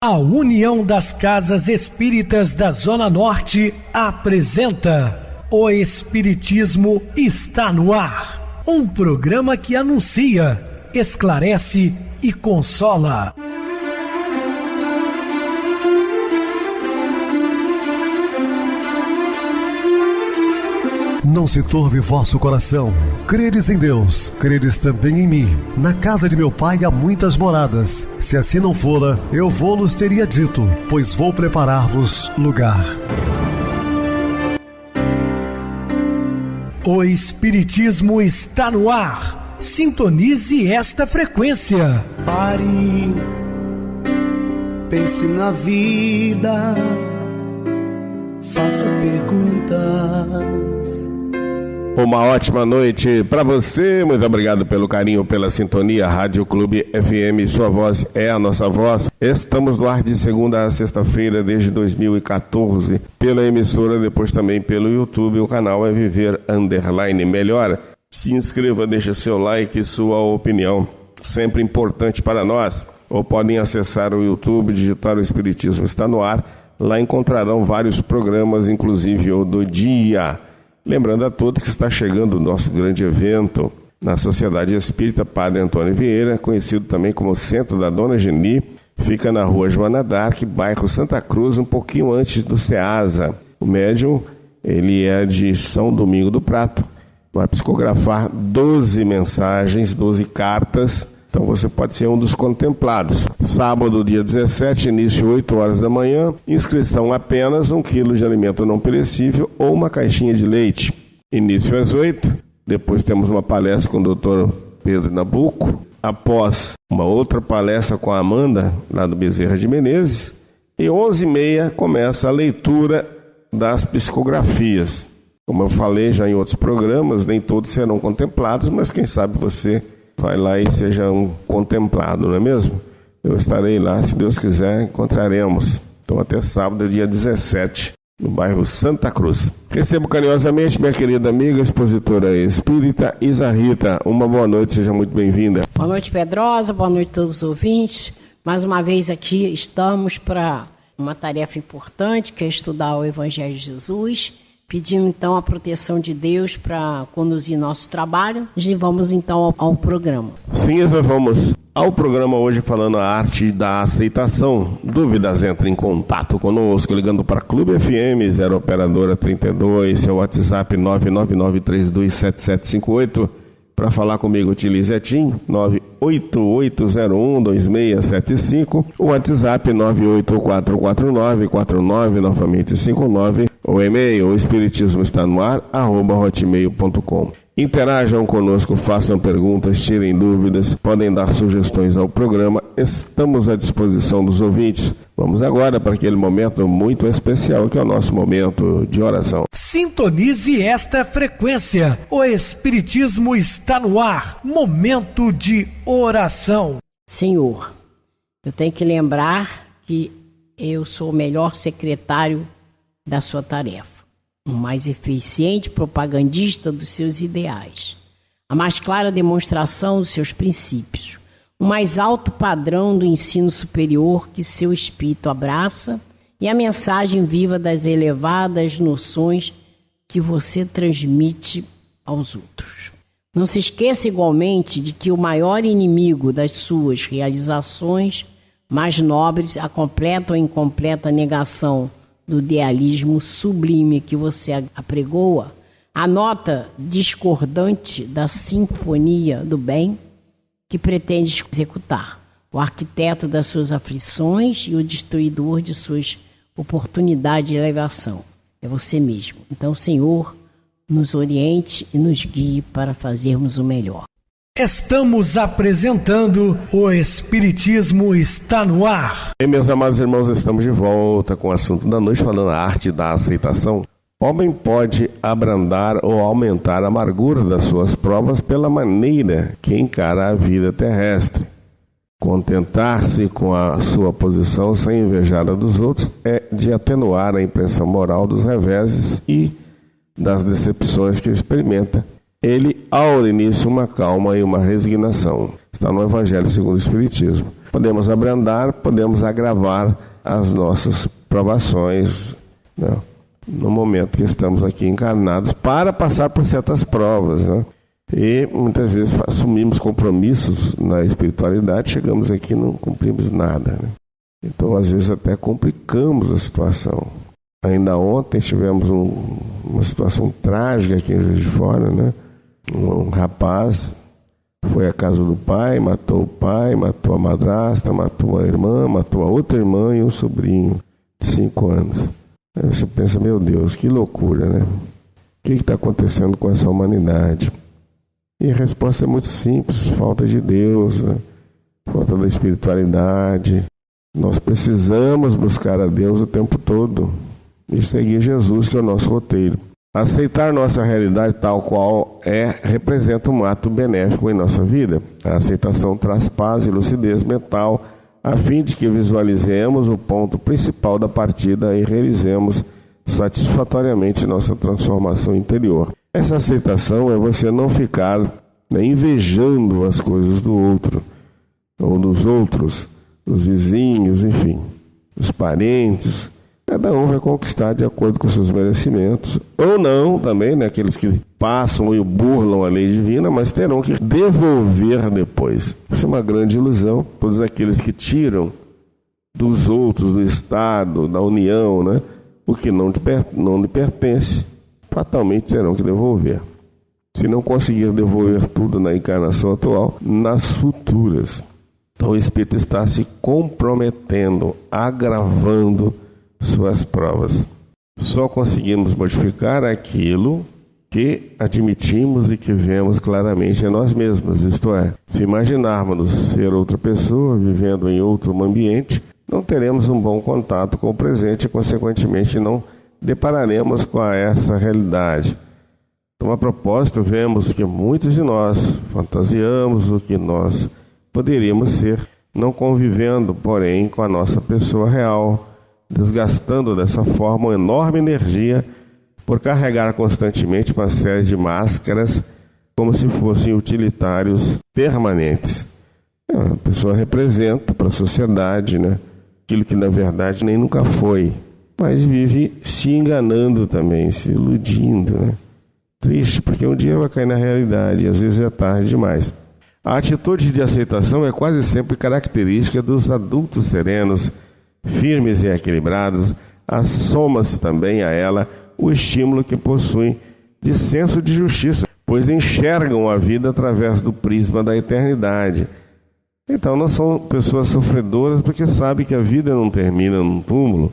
A União das Casas Espíritas da Zona Norte apresenta O Espiritismo está no ar. Um programa que anuncia, esclarece e consola. Não se turve vosso coração. Credes em Deus, credes também em mim. Na casa de meu pai há muitas moradas. Se assim não fora, eu vou-los teria dito, pois vou preparar-vos lugar. O Espiritismo está no ar. Sintonize esta frequência. Pare, pense na vida, faça perguntas. Uma ótima noite para você, muito obrigado pelo carinho, pela sintonia. Rádio Clube FM, sua voz é a nossa voz. Estamos no ar de segunda a sexta-feira desde 2014, pela emissora, depois também pelo YouTube. O canal é Viver _ Melhor. Se inscreva, deixa seu like, sua opinião, sempre importante para nós. Ou podem acessar o YouTube, digitar o Espiritismo está no ar. Lá encontrarão vários programas, inclusive o do dia. Lembrando a todos que está chegando o nosso grande evento na Sociedade Espírita Padre Antônio Vieira, conhecido também como Centro da Dona Geni, fica na rua Joana d'Arc, bairro Santa Cruz, um pouquinho antes do Ceasa. O médium, ele é de São Domingo do Prato, vai psicografar 12 mensagens, 12 cartas, então você pode ser um dos contemplados. Sábado, dia 17, início 8 horas da manhã, inscrição apenas 1 quilo de alimento não perecível ou uma caixinha de leite. Início às 8, depois temos uma palestra com o Dr. Pedro Nabuco, após uma outra palestra com a Amanda, lá do Bezerra de Menezes, e 11h30 começa a leitura das psicografias. Como eu falei já em outros programas, nem todos serão contemplados, mas quem sabe você vai lá e seja um contemplado, não é mesmo? Eu estarei lá, se Deus quiser, encontraremos. Então até sábado, dia 17, no bairro Santa Cruz. Recebo carinhosamente minha querida amiga, expositora espírita Isa Rita. Uma boa noite, seja muito bem-vinda. Boa noite, Pedrosa, boa noite a todos os ouvintes. Mais uma vez aqui estamos para uma tarefa importante, que é estudar o Evangelho de Jesus, pedindo então a proteção de Deus para conduzir nosso trabalho. E vamos então ao programa. Sim, nós vamos ao programa hoje falando a arte da aceitação. Dúvidas, entre em contato conosco ligando para Clube FM 0 operadora 32, seu WhatsApp 999327758. Para falar comigo, utilize a TIM 988012675, o WhatsApp 9844949, novamente 59, o e-mail, o espiritismo está no ar, @hotmail.com. Interajam conosco, façam perguntas, tirem dúvidas, podem dar sugestões ao programa, estamos à disposição dos ouvintes. Vamos agora para aquele momento muito especial que é o nosso momento de oração. Sintonize esta frequência. O Espiritismo está no ar. Momento de oração. Senhor, eu tenho que lembrar que eu sou o melhor secretário da sua tarefa, o mais eficiente propagandista dos seus ideais, a mais clara demonstração dos seus princípios, o mais alto padrão do ensino superior que seu espírito abraça e a mensagem viva das elevadas noções que você transmite aos outros. Não se esqueça igualmente de que o maior inimigo das suas realizações mais nobres, a completa ou incompleta negação do idealismo sublime que você apregoa, a nota discordante da sinfonia do bem que pretende executar, o arquiteto das suas aflições e o destruidor de suas oportunidades de elevação. É você mesmo. Então, Senhor, nos oriente e nos guie para fazermos o melhor. Estamos apresentando o Espiritismo está no ar. E meus amados irmãos, estamos de volta com o assunto da noite, falando a arte da aceitação. O homem pode abrandar ou aumentar a amargura das suas provas pela maneira que encara a vida terrestre. Contentar-se com a sua posição sem invejar a dos outros é de atenuar a impressão moral dos reveses e das decepções que experimenta. Ele aura início uma calma e uma resignação. Está no Evangelho segundo o Espiritismo. podemos abrandar, podemos agravar as nossas provações, né? No momento que estamos aqui encarnados para passar por certas provas, né? E muitas vezes assumimos compromissos na espiritualidade, chegamos aqui e não cumprimos nada, né? Então às vezes até complicamos a situação. Ainda ontem tivemos uma situação trágica aqui em Juiz de Fora, né? Um rapaz foi à casa do pai, matou o pai, matou a madrasta, matou a irmã, matou a outra irmã e um sobrinho de 5 anos. Aí você pensa, meu Deus, que loucura, né? O que está acontecendo com essa humanidade? E a resposta é muito simples: falta de Deus, né? Falta da espiritualidade. Nós precisamos buscar a Deus o tempo todo e seguir Jesus, que é o nosso roteiro. Aceitar nossa realidade tal qual representa um ato benéfico em nossa vida. A aceitação traz paz e lucidez mental, a fim de que visualizemos o ponto principal da partida e realizemos satisfatoriamente nossa transformação interior. Essa aceitação é você não ficar, né, invejando as coisas do outro, ou dos outros, dos vizinhos, enfim, dos parentes. Cada um vai conquistar de acordo com seus merecimentos, ou não também, né, aqueles que passam e burlam a lei divina, mas terão que devolver depois. Isso é uma grande ilusão. Todos aqueles que tiram dos outros, do Estado, da União, né, o que não lhe pertence, fatalmente terão que devolver. Se não conseguir devolver tudo na encarnação atual, nas futuras. Então o Espírito está se comprometendo, agravando suas provas. Só conseguimos modificar aquilo que admitimos e que vemos claramente em nós mesmos. Isto é, se imaginarmos ser outra pessoa, vivendo em outro ambiente, não teremos um bom contato com o presente e, consequentemente, não depararemos com essa realidade. Então, a propósito, vemos que muitos de nós fantasiamos o que nós poderíamos ser, não convivendo, porém, com a nossa pessoa real, desgastando dessa forma uma enorme energia por carregar constantemente uma série de máscaras como se fossem utilitários permanentes. A pessoa representa para a sociedade, né, aquilo que na verdade nem nunca foi, mas vive se enganando também, se iludindo, né? Triste, porque um dia vai cair na realidade e às vezes é tarde demais. A atitude de aceitação é quase sempre característica dos adultos serenos, firmes e equilibrados. Assoma-se também a ela o estímulo que possuem de senso de justiça, pois enxergam a vida através do prisma da eternidade. Então não são pessoas sofredoras porque sabem que a vida não termina num túmulo.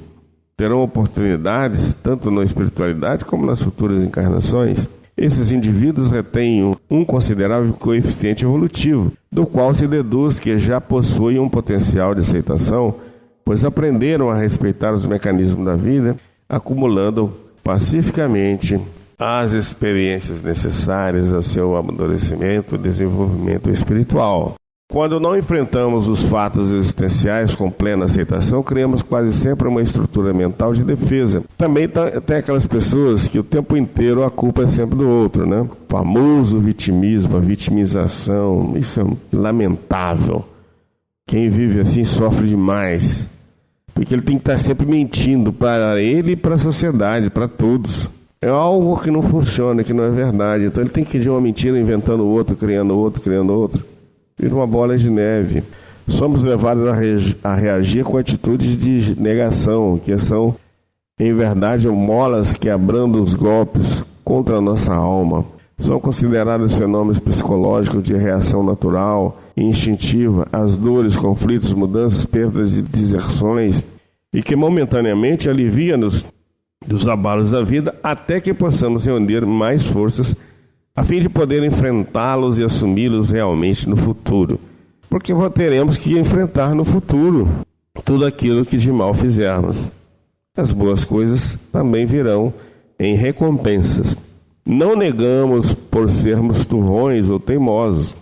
Terão oportunidades tanto na espiritualidade como nas futuras encarnações. Esses indivíduos retêm um considerável coeficiente evolutivo, do qual se deduz que já possuem um potencial de aceitação, pois aprenderam a respeitar os mecanismos da vida, acumulando pacificamente as experiências necessárias ao seu amadurecimento e desenvolvimento espiritual. Quando não enfrentamos os fatos existenciais com plena aceitação, criamos quase sempre uma estrutura mental de defesa. Também tem aquelas pessoas que o tempo inteiro a culpa é sempre do outro, né? O famoso vitimismo, a vitimização, isso é lamentável. Quem vive assim sofre demais, porque ele tem que estar sempre mentindo para ele e para a sociedade, para todos. É algo que não funciona, que não é verdade. Então ele tem que ir de uma mentira inventando outro, criando outro, criando outro. Vira uma bola de neve. Somos levados a reagir com atitudes de negação, que são, em verdade, molas que abrandam os golpes contra a nossa alma. São considerados fenômenos psicológicos de reação natural e instintiva às dores, conflitos, mudanças, perdas e deserções, e que momentaneamente alivia-nos dos abalos da vida até que possamos reunir mais forças a fim de poder enfrentá-los e assumi-los realmente no futuro. Porque teremos que enfrentar no futuro tudo aquilo que de mal fizermos. As boas coisas também virão em recompensas. Não negamos por sermos turrões ou teimosos,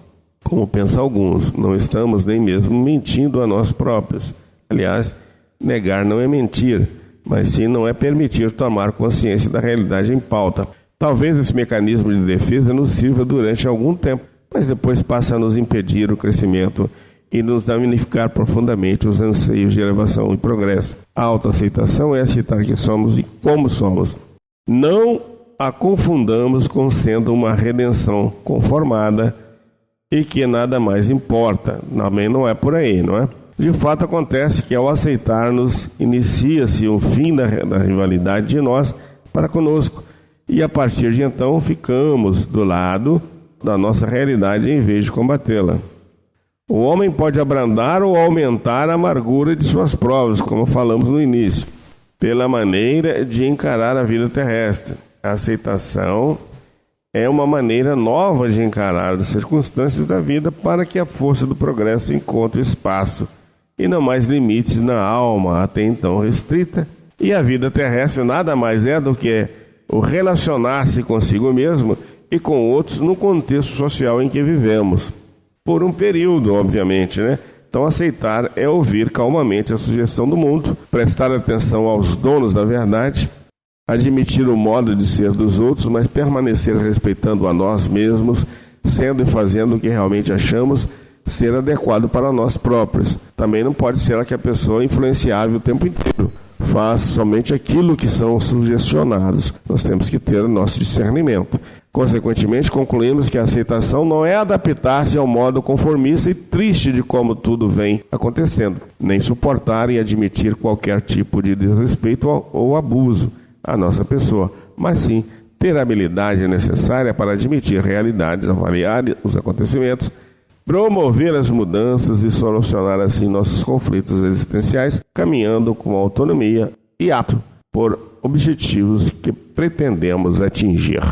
como pensam alguns. Não estamos nem mesmo mentindo a nós próprios. Aliás, negar não é mentir, mas sim não é permitir tomar consciência da realidade em pauta. Talvez esse mecanismo de defesa nos sirva durante algum tempo, mas depois passa a nos impedir o crescimento e nos danificar profundamente os anseios de elevação e progresso. A autoaceitação é aceitar que somos e como somos. Não a confundamos com sendo uma redenção conformada e que nada mais importa. Também não é por aí, não é? De fato, acontece que ao aceitar-nos, inicia-se o fim da rivalidade de nós para conosco. E a partir de então, ficamos do lado da nossa realidade em vez de combatê-la. O homem pode abrandar ou aumentar a amargura de suas provas, como falamos no início, pela maneira de encarar a vida terrestre. A aceitação é uma maneira nova de encarar as circunstâncias da vida para que a força do progresso encontre espaço e não mais limites na alma até então restrita. E a vida terrestre nada mais é do que o relacionar-se consigo mesmo e com outros no contexto social em que vivemos. Por um período, obviamente, né? Então, aceitar é ouvir calmamente a sugestão do mundo, prestar atenção aos donos da verdade, admitir o modo de ser dos outros, mas permanecer respeitando a nós mesmos, sendo e fazendo o que realmente achamos ser adequado para nós próprios. Também não pode ser que a pessoa é influenciável o tempo inteiro. Faz somente aquilo que são sugestionados. Nós temos que ter o nosso discernimento. Consequentemente, concluímos que a aceitação não é adaptar-se ao modo conformista e triste de como tudo vem acontecendo, nem suportar e admitir qualquer tipo de desrespeito ou abuso à nossa pessoa, mas sim ter a habilidade necessária para admitir realidades, avaliar os acontecimentos, promover as mudanças e solucionar assim nossos conflitos existenciais, caminhando com autonomia e apto por objetivos que pretendemos atingir.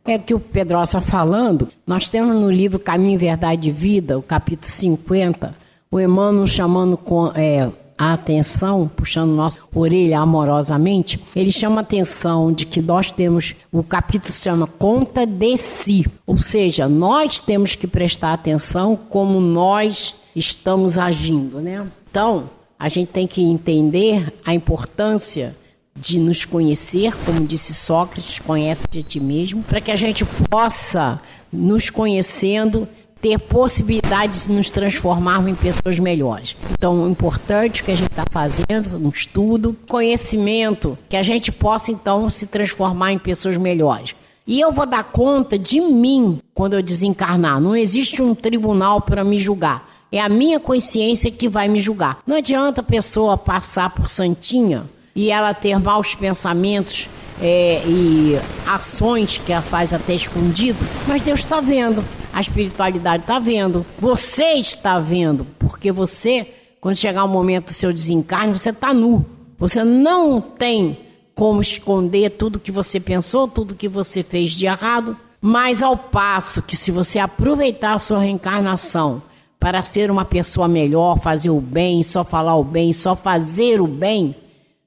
É que o Pedro está falando, nós temos no livro Caminho, Verdade e Vida, o capítulo 50, o Emmanuel chamando a atenção, puxando nossa orelha amorosamente, ele chama a atenção de que nós temos, o capítulo se chama Conta de Si, ou seja, nós temos que prestar atenção como nós estamos agindo, né? Então, a gente tem que entender a importância de nos conhecer, como disse Sócrates, conhece-te a ti mesmo, para que a gente possa, nos conhecendo, ter possibilidade de nos transformarmos em pessoas melhores. Então, o importante que a gente está fazendo, um estudo, conhecimento, que a gente possa, então, se transformar em pessoas melhores. E eu vou dar conta de mim quando eu desencarnar. Não existe um tribunal para me julgar. É a minha consciência que vai me julgar. Não adianta a pessoa passar por santinha e ela ter maus pensamentos e ações que ela faz até escondido, mas Deus está vendo, a espiritualidade está vendo, você está vendo, porque você, quando chegar o momento do seu desencarne, você está nu, você não tem como esconder tudo que você pensou, tudo que você fez de errado, mas ao passo que se você aproveitar a sua reencarnação para ser uma pessoa melhor, fazer o bem, só falar o bem, só fazer o bem,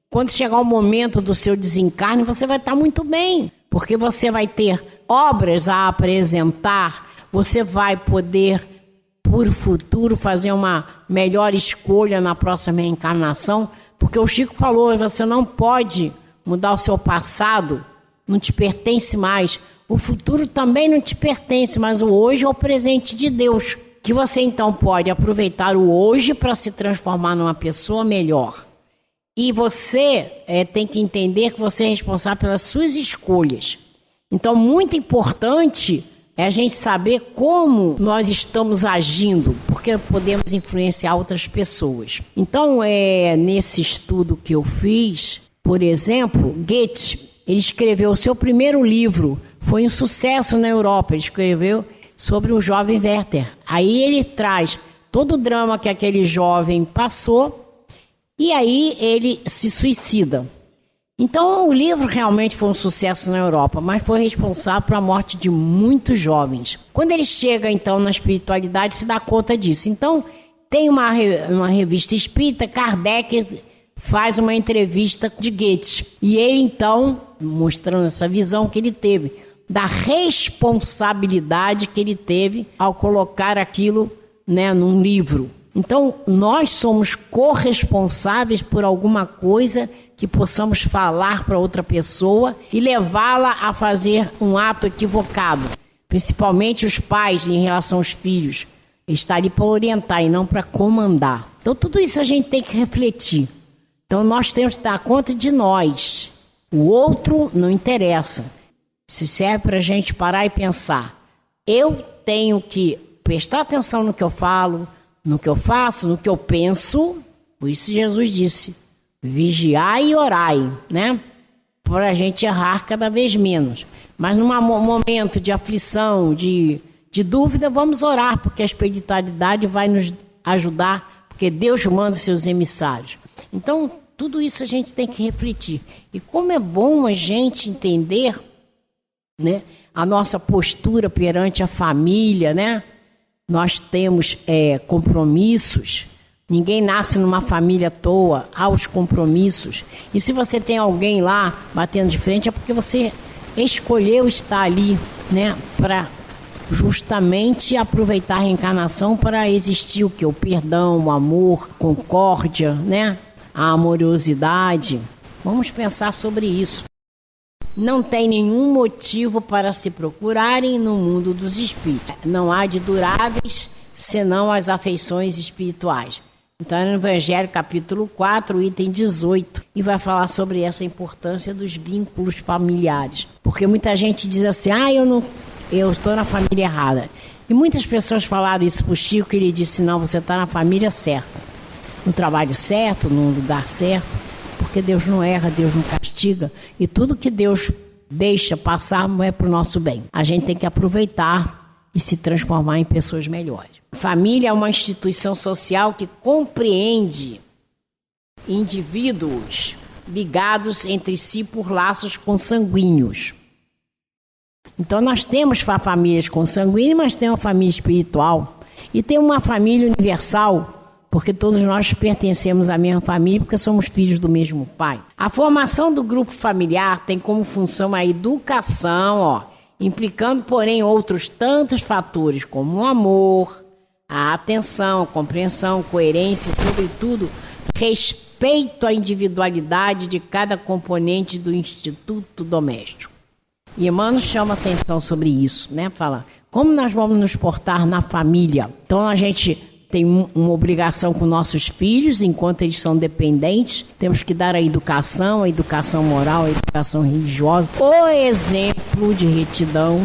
quando chegar o momento do seu desencarne, você vai estar muito bem, porque você vai ter obras a apresentar, você vai poder, por futuro, fazer uma melhor escolha na próxima reencarnação, porque o Chico falou, você não pode mudar o seu passado, não te pertence mais, o futuro também não te pertence, mas o hoje é o presente de Deus, que você então pode aproveitar o hoje para se transformar numa pessoa melhor. E você tem que entender que você é responsável pelas suas escolhas. Então, muito importante é a gente saber como nós estamos agindo, porque podemos influenciar outras pessoas. Então, nesse estudo que eu fiz, por exemplo, Goethe, ele escreveu o seu primeiro livro, foi um sucesso na Europa, ele escreveu sobre o jovem Werther. Aí ele traz todo o drama que aquele jovem passou, e aí ele se suicida. Então o livro realmente foi um sucesso na Europa, mas foi responsável pela morte de muitos jovens. Quando ele chega então na espiritualidade, se dá conta disso. Então tem uma revista espírita, Kardec faz uma entrevista de Goethe. E ele então, mostrando essa visão que ele teve, da responsabilidade que ele teve ao colocar aquilo, num livro. Então, nós somos corresponsáveis por alguma coisa que possamos falar para outra pessoa e levá-la a fazer um ato equivocado, principalmente os pais em relação aos filhos. Ele está ali para orientar e não para comandar. Então tudo isso a gente tem que refletir. Então nós temos que dar conta de nós. O outro não interessa. Se serve para a gente parar e pensar. Eu tenho que prestar atenção no que eu falo, no que eu faço, no que eu penso. Por isso Jesus disse, vigiai e orai, né? Para a gente errar cada vez menos. Mas num momento de aflição, de dúvida, vamos orar, porque a espiritualidade vai nos ajudar, porque Deus manda seus emissários. Então, tudo isso a gente tem que refletir. E como é bom a gente entender, né, a nossa postura perante a família, né? Nós temos compromissos. Ninguém nasce numa família à toa, há os compromissos. E se você tem alguém lá batendo de frente, é porque você escolheu estar ali, né, para justamente aproveitar a reencarnação para existir o que? O perdão, o amor, concórdia, né? A amorosidade. Vamos pensar sobre isso. Não tem nenhum motivo para se procurarem no mundo dos espíritos. Não há de duráveis senão as afeições espirituais. Então é no Evangelho capítulo 4, item 18, e vai falar sobre essa importância dos vínculos familiares. Porque muita gente diz assim, eu estou na família errada. E muitas pessoas falaram isso para o Chico, e ele disse, não, você está na família certa. No trabalho certo, no lugar certo. Porque Deus não erra, Deus não castiga. E tudo que Deus deixa passar não é para o nosso bem. A gente tem que aproveitar e se transformar em pessoas melhores. Família é uma instituição social que compreende indivíduos ligados entre si por laços consanguíneos. Então nós temos famílias consanguíneas, mas tem uma família espiritual. E tem uma família universal, porque todos nós pertencemos à mesma família, porque somos filhos do mesmo pai. A formação do grupo familiar tem como função a educação, implicando, porém, outros tantos fatores, como o amor, a atenção, a compreensão, coerência e, sobretudo, respeito à individualidade de cada componente do instituto doméstico. E Emmanuel chama atenção sobre isso, né? Fala, como nós vamos nos portar na família? Então, a gente tem uma obrigação com nossos filhos, enquanto eles são dependentes. Temos que dar a educação moral, a educação religiosa, o exemplo de retidão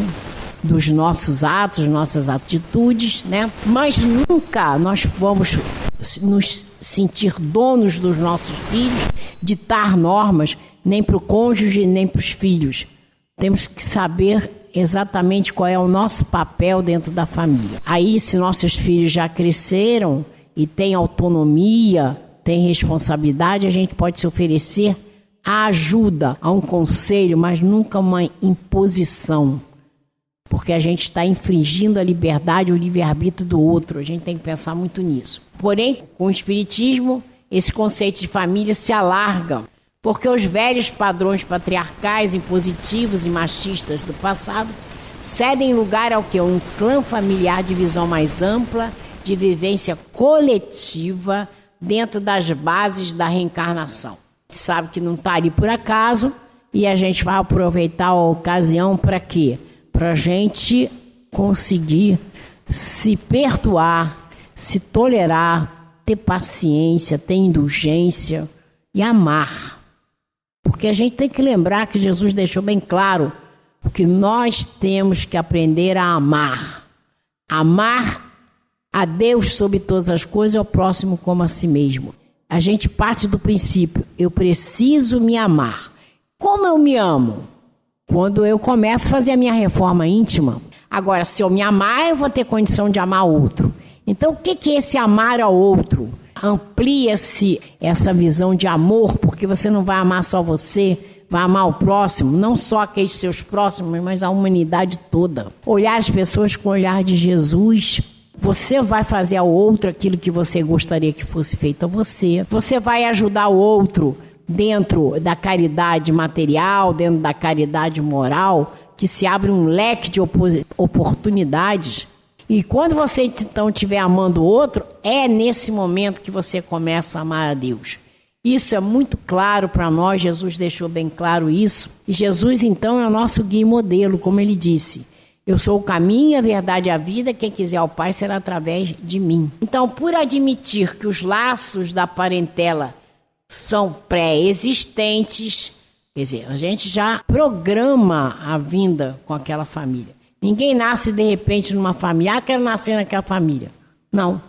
dos nossos atos, nossas atitudes, né? Mas nunca nós vamos nos sentir donos dos nossos filhos, ditar normas, nem para o cônjuge, nem para os filhos. Temos que saber exatamente qual é o nosso papel dentro da família. Aí, se nossos filhos já cresceram e têm autonomia, têm responsabilidade, a gente pode se oferecer a ajuda, a um conselho, mas nunca uma imposição. Porque a gente está infringindo a liberdade, o livre-arbítrio do outro. A gente tem que pensar muito nisso. Porém, com o Espiritismo, esse conceito de família se alarga. Porque os velhos padrões patriarcais, impositivos e machistas do passado cedem lugar ao que? Um clã familiar de visão mais ampla, de vivência coletiva dentro das bases da reencarnação. A gente sabe que não está ali por acaso e a gente vai aproveitar a ocasião para quê? Para a gente conseguir se perdoar, se tolerar, ter paciência, ter indulgência e amar. Porque a gente tem que lembrar que Jesus deixou bem claro que nós temos que aprender a amar. Amar a Deus sobre todas as coisas e ao próximo como a si mesmo. A gente parte do princípio, eu preciso me amar. Como eu me amo? Quando eu começo a fazer a minha reforma íntima. Agora, se eu me amar, eu vou ter condição de amar outro. Então, o que é esse amar ao outro? Amplia-se essa visão de amor, porque você não vai amar só você, vai amar o próximo, não só aqueles seus próximos, mas a humanidade toda. Olhar as pessoas com o olhar de Jesus. Você vai fazer ao outro aquilo que você gostaria que fosse feito a você. Você vai ajudar o outro dentro da caridade material, dentro da caridade moral, que se abre um leque de oportunidades. E quando você então estiver amando o outro, é nesse momento que você começa a amar a Deus. Isso é muito claro para nós, Jesus deixou bem claro isso. E Jesus então é o nosso guia e modelo, como ele disse. Eu sou o caminho, a verdade e a vida. Quem quiser ao Pai será através de mim. Então, por admitir que os laços da parentela são pré-existentes, quer dizer, a gente já programa a vinda com aquela família. Ninguém nasce de repente numa família, quero nascer naquela família. Não.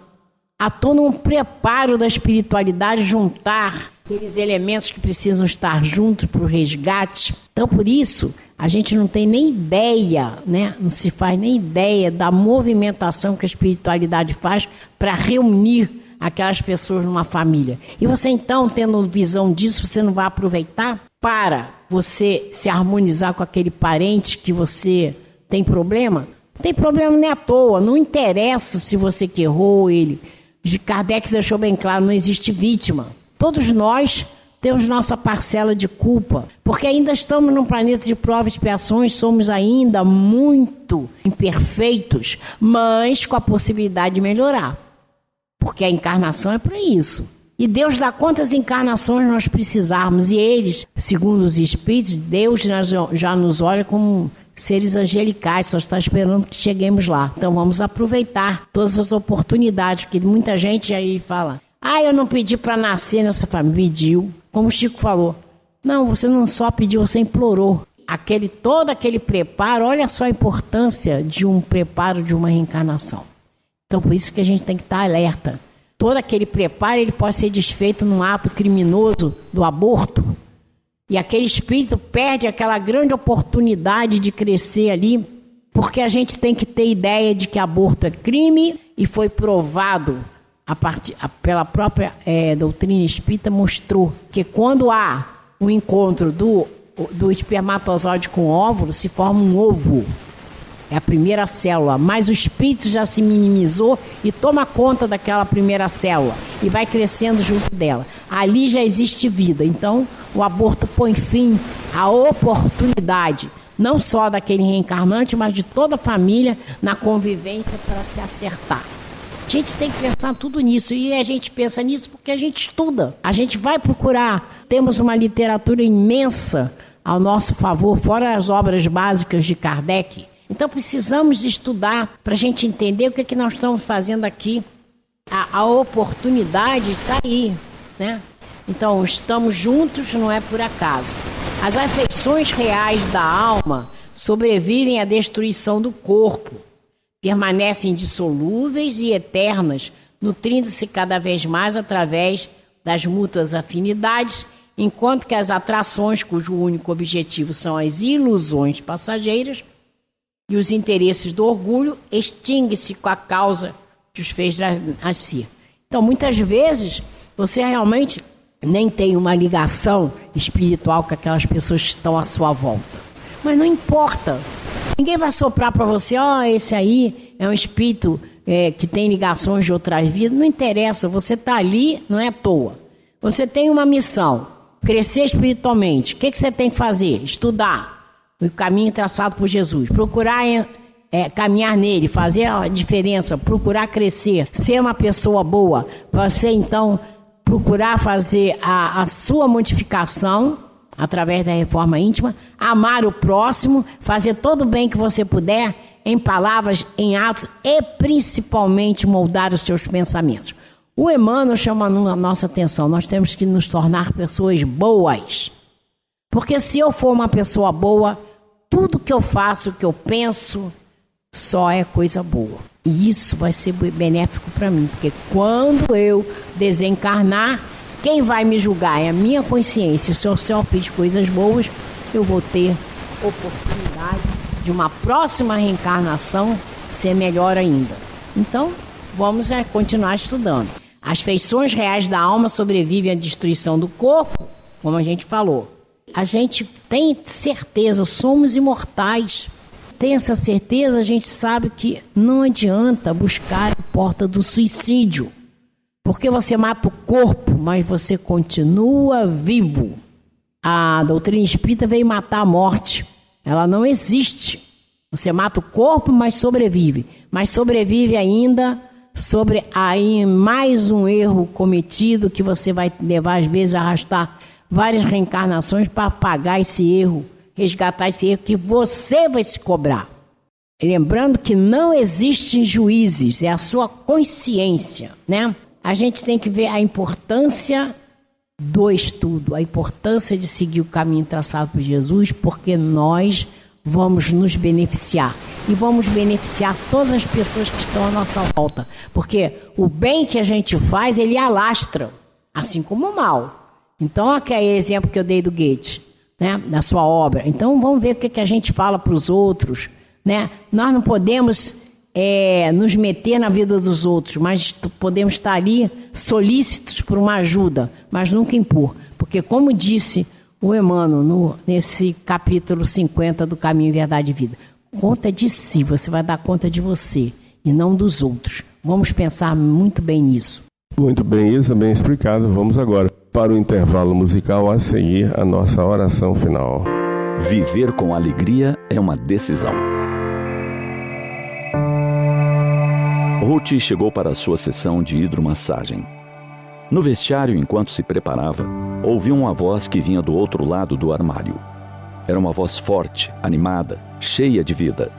Há todo um preparo da espiritualidade, juntar aqueles elementos que precisam estar juntos para o resgate. Então, por isso, a gente não tem nem ideia, né? Não se faz nem ideia da movimentação que a espiritualidade faz para reunir aquelas pessoas numa família. E você, então, tendo visão disso, você não vai aproveitar para você se harmonizar com aquele parente que você tem problema? Não tem problema nem à toa, não interessa se você que errou ele. Kardec deixou bem claro, não existe vítima. Todos nós temos nossa parcela de culpa, porque ainda estamos num planeta de provas e expiações, somos ainda muito imperfeitos, mas com a possibilidade de melhorar. Porque a encarnação é para isso. E Deus dá quantas encarnações nós precisarmos. E eles, segundo os Espíritos, Deus já nos olha como seres angelicais, só está esperando que cheguemos lá. Então vamos aproveitar todas as oportunidades, porque muita gente aí fala, eu não pedi para nascer nessa família. Pediu, como o Chico falou. Não, você não só pediu, você implorou. Todo aquele preparo, olha só a importância de um preparo de uma reencarnação. Então por isso que a gente tem que estar alerta. Todo aquele preparo, ele pode ser desfeito num ato criminoso do aborto. E aquele espírito perde aquela grande oportunidade de crescer ali, porque a gente tem que ter ideia de que aborto é crime e foi provado pela própria doutrina espírita, mostrou que quando há o encontro do espermatozoide com o óvulo, se forma um ovo. É a primeira célula, mas o espírito já se minimizou e toma conta daquela primeira célula e vai crescendo junto dela. Ali já existe vida, então o aborto põe fim à oportunidade, não só daquele reencarnante, mas de toda a família na convivência para se acertar. A gente tem que pensar tudo nisso, e a gente pensa nisso porque a gente estuda. A gente vai procurar, temos uma literatura imensa ao nosso favor, fora as obras básicas de Kardec. Então precisamos estudar para a gente entender o que nós estamos fazendo aqui. A oportunidade está aí, né? Então estamos juntos, não é por acaso. As afeições reais da alma sobrevivem à destruição do corpo, permanecem indissolúveis e eternas, nutrindo-se cada vez mais através das mútuas afinidades, enquanto que as atrações, cujo único objetivo são as ilusões passageiras, e os interesses do orgulho, extingue-se com a causa que os fez nascer. Então, muitas vezes, você realmente nem tem uma ligação espiritual com aquelas pessoas que estão à sua volta. Mas não importa. Ninguém vai soprar para você, esse aí é um espírito que tem ligações de outras vidas. Não interessa, você está ali, não é à toa. Você tem uma missão, crescer espiritualmente. O que você tem que fazer? Estudar o caminho traçado por Jesus, procurar caminhar nele, fazer a diferença, procurar crescer, ser uma pessoa boa. Você então procurar fazer a sua modificação através da reforma íntima, amar o próximo, fazer todo o bem que você puder, em palavras, em atos, e principalmente moldar os seus pensamentos. O Emmanuel chama a nossa atenção, nós temos que nos tornar pessoas boas, porque se eu for uma pessoa boa, tudo que eu faço, que eu penso, só é coisa boa. E isso vai ser benéfico para mim, porque quando eu desencarnar, quem vai me julgar é a minha consciência. Se eu só fiz coisas boas, eu vou ter oportunidade de uma próxima reencarnação ser melhor ainda. Então, vamos continuar estudando. As feições reais da alma sobrevivem à destruição do corpo, como a gente falou. A gente tem certeza, somos imortais. Tem essa certeza, a gente sabe que não adianta buscar a porta do suicídio. Porque você mata o corpo, mas você continua vivo. A doutrina espírita veio matar a morte. Ela não existe. Você mata o corpo, mas sobrevive. Mas sobrevive ainda sobre aí mais um erro cometido que você vai levar, às vezes, a arrastar várias reencarnações para pagar esse erro, resgatar esse erro que você vai se cobrar. Lembrando que não existem juízes, é a sua consciência, né? A gente tem que ver a importância do estudo, a importância de seguir o caminho traçado por Jesus, porque nós vamos nos beneficiar. E vamos beneficiar todas as pessoas que estão à nossa volta. Porque o bem que a gente faz, ele alastra, assim como o mal. Então, aquele exemplo que eu dei do Goethe, né, da sua obra. Então, vamos ver o que a gente fala para os outros, né? Nós não podemos nos meter na vida dos outros, mas podemos estar ali solícitos por uma ajuda, mas nunca impor. Porque, como disse o Emmanuel, nesse capítulo 50 do Caminho, Verdade e Vida, conta de si, você vai dar conta de você e não dos outros. Vamos pensar muito bem nisso. Muito bem, Isa, bem explicado. Vamos agora para o intervalo musical, a seguir a nossa oração final. Viver com alegria é uma decisão. Ruth chegou para a sua sessão de hidromassagem. No vestiário, enquanto se preparava, ouviu uma voz que vinha do outro lado do armário. Era uma voz forte, animada, cheia de vida.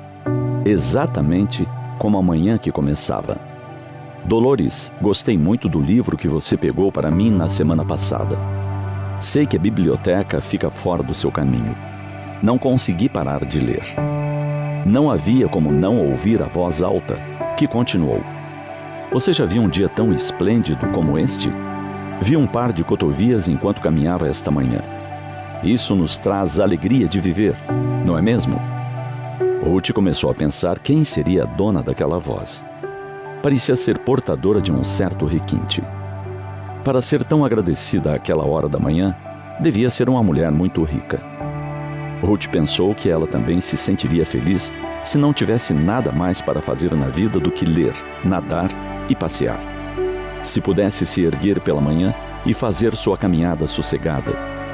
Exatamente como a manhã que começava. Dolores, gostei muito do livro que você pegou para mim na semana passada. Sei que a biblioteca fica fora do seu caminho. Não consegui parar de ler. Não havia como não ouvir a voz alta, que continuou. Você já viu um dia tão esplêndido como este? Vi um par de cotovias enquanto caminhava esta manhã. Isso nos traz alegria de viver, não é mesmo? Ruth começou a pensar quem seria a dona daquela voz. Parecia ser portadora de um certo requinte. Para ser tão agradecida àquela hora da manhã, devia ser uma mulher muito rica. Ruth pensou que ela também se sentiria feliz se não tivesse nada mais para fazer na vida do que ler, nadar e passear. Se pudesse se erguer pela manhã e fazer sua caminhada sossegada,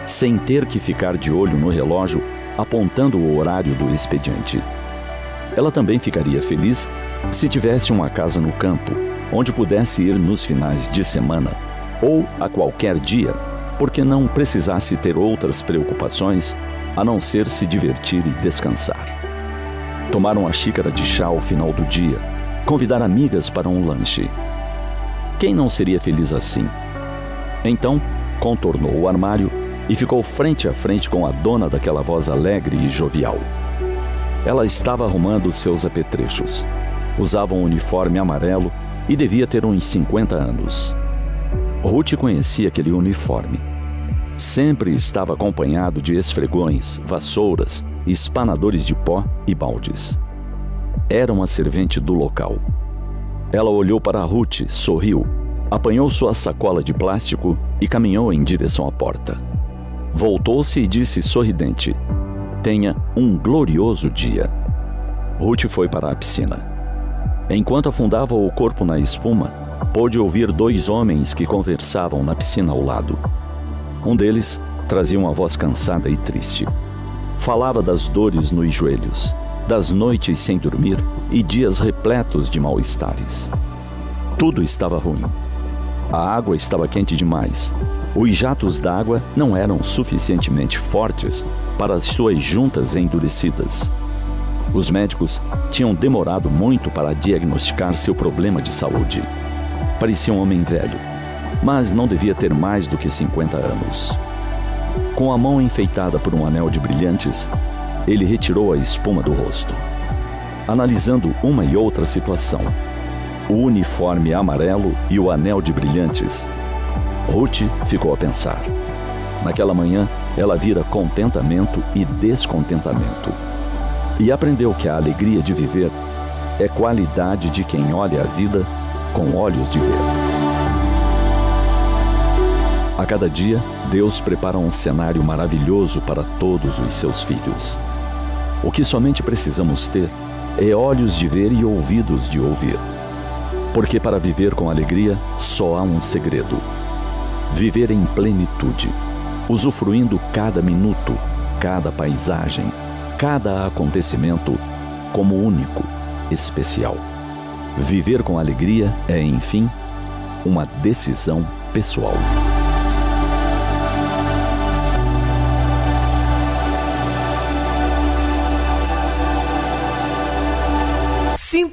sem ter que ficar de olho no relógio apontando o horário do expediente. Ela também ficaria feliz se tivesse uma casa no campo, onde pudesse ir nos finais de semana ou a qualquer dia, porque não precisasse ter outras preocupações a não ser se divertir e descansar. Tomar uma xícara de chá ao final do dia, convidar amigas para um lanche. Quem não seria feliz assim? Então, contornou o armário e ficou frente a frente com a dona daquela voz alegre e jovial. Ela estava arrumando seus apetrechos. Usava um uniforme amarelo e devia ter uns 50 anos. Ruth conhecia aquele uniforme. Sempre estava acompanhado de esfregões, vassouras, espanadores de pó e baldes. Era uma servente do local. Ela olhou para Ruth, sorriu, apanhou sua sacola de plástico e caminhou em direção à porta. Voltou-se e disse sorridente: "Tenha um glorioso dia." Ruth foi para a piscina. Enquanto afundava o corpo na espuma, pôde ouvir dois homens que conversavam na piscina ao lado. Um deles trazia uma voz cansada e triste. Falava das dores nos joelhos, das noites sem dormir e dias repletos de mal-estares. Tudo estava ruim. A água estava quente demais. Os jatos d'água não eram suficientemente fortes para as suas juntas endurecidas. Os médicos tinham demorado muito para diagnosticar seu problema de saúde. Parecia um homem velho, mas não devia ter mais do que 50 anos. Com a mão enfeitada por um anel de brilhantes, ele retirou a espuma do rosto. Analisando uma e outra situação, o uniforme amarelo e o anel de brilhantes, Ruth ficou a pensar. Naquela manhã, ela vira contentamento e descontentamento. E aprendeu que a alegria de viver é qualidade de quem olha a vida com olhos de ver. A cada dia, Deus prepara um cenário maravilhoso para todos os seus filhos. O que somente precisamos ter é olhos de ver e ouvidos de ouvir. Porque para viver com alegria, só há um segredo: viver em plenitude, usufruindo cada minuto, cada paisagem, cada acontecimento como único, especial. Viver com alegria é, enfim, uma decisão pessoal.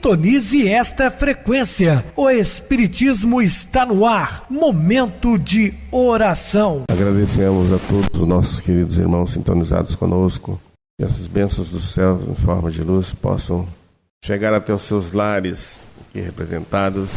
sintonize esta frequência. O Espiritismo está no ar. Momento de oração. Agradecemos a todos os nossos queridos irmãos sintonizados conosco. Que essas bênçãos do céu em forma de luz possam chegar até os seus lares aqui representados,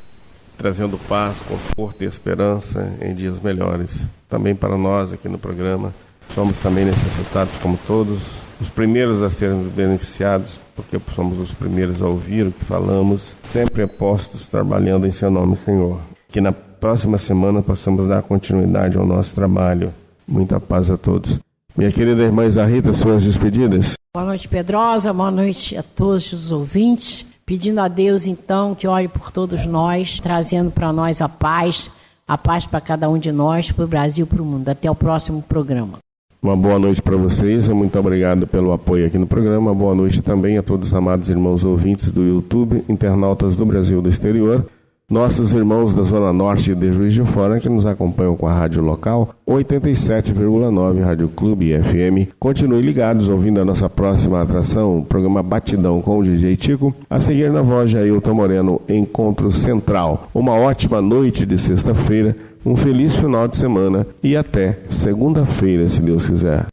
trazendo paz, conforto e esperança em dias melhores. Também para nós aqui no programa, somos também necessitados como todos, os primeiros a serem beneficiados, porque somos os primeiros a ouvir o que falamos, sempre apostos trabalhando em seu nome, Senhor. Que na próxima semana possamos dar continuidade ao nosso trabalho. Muita paz a todos. Minha querida irmã Isa Rita, suas despedidas. Boa noite, Pedrosa. Boa noite a todos os ouvintes. Pedindo a Deus, então, que ore por todos nós, trazendo para nós a paz para cada um de nós, para o Brasil e para o mundo. Até o próximo programa. Uma boa noite para vocês, muito obrigado pelo apoio aqui no programa. Boa noite também a todos os amados irmãos ouvintes do YouTube, internautas do Brasil e do exterior, nossos irmãos da Zona Norte de Juiz de Fora que nos acompanham com a rádio local 87,9 Rádio Clube FM. Continue ligados ouvindo a nossa próxima atração, o programa Batidão com o DJ Tico. A seguir na voz de Ailton Moreno, Encontro Central. Uma ótima noite de sexta-feira, um feliz final de semana e até segunda-feira, se Deus quiser.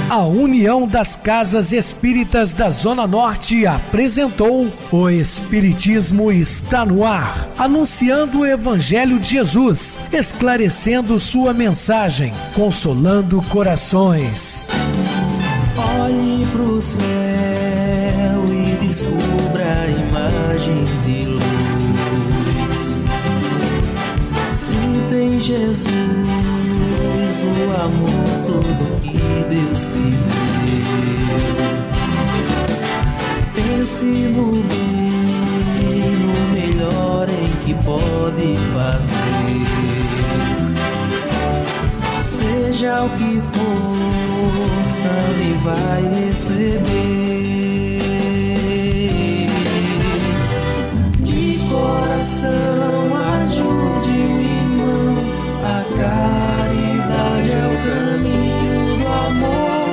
A União das Casas Espíritas da Zona Norte apresentou O Espiritismo está no ar, anunciando o Evangelho de Jesus, esclarecendo sua mensagem, consolando corações. Olhe pro céu e descubra imagens de luz. Se tem Jesus, o amor todo que Deus te deu. Pense no bem, no melhor em que pode fazer. Seja o que for, também vai receber. De coração, ajude-me, irmão, a caridade é o caminho do amor.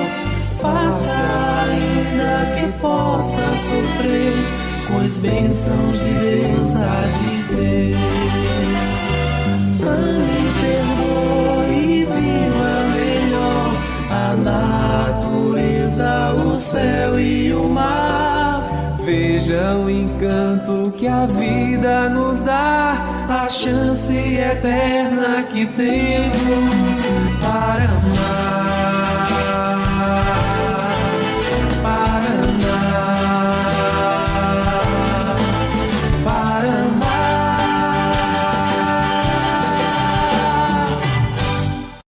Faça ainda que possa sofrer, pois bênçãos de Deus há de ter. Ame, perdoe e viva melhor a natureza, o céu e o mar. Veja o encanto que a vida nos dá, a chance eterna que temos para amar.